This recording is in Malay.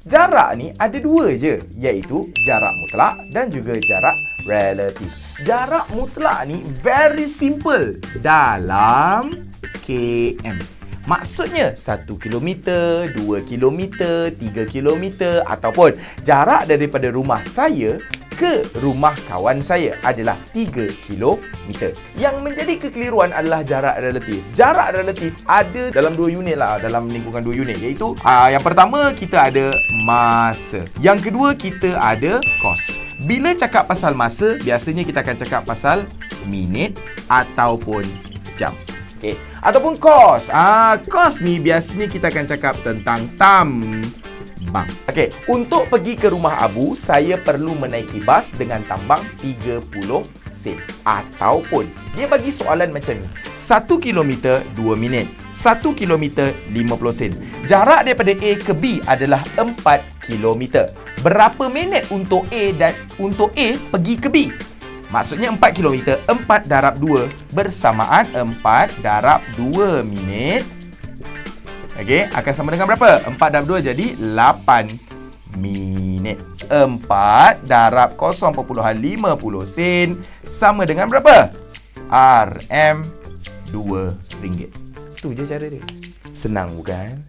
Jarak ni ada dua je, iaitu jarak mutlak dan juga jarak relatif. Jarak mutlak ni very simple dalam km. Maksudnya 1 kilometer, 2 kilometer, 3 kilometer ataupun jarak daripada rumah saya ke rumah kawan saya adalah 3 kilometer. Yang menjadi kekeliruan adalah jarak relatif. Jarak relatif ada dalam dua unit lah, dalam lingkungan dua unit, iaitu yang pertama kita ada masa. Yang kedua kita ada kos. Bila cakap pasal masa, biasanya kita akan cakap pasal minit ataupun jam. Okey, ataupun kos. Kos ni biasanya kita akan cakap tentang tambang. Okey, untuk pergi ke rumah Abu, saya perlu menaiki bas dengan tambang 30 sen. Ataupun dia bagi soalan macam ni. 1 kilometer 2 minit. 1 kilometer 50 sen. Jarak daripada A ke B adalah 4 kilometer. Berapa minit untuk A dan untuk A pergi ke B? Maksudnya 4 km, 4 darab 2 bersamaan 4 darab 2 minit. Okey, akan sama dengan berapa? 4 darab 2 jadi 8 minit. 4 darab 0.50 sen sama dengan berapa? RM2. Tu je cara dia. Senang bukan?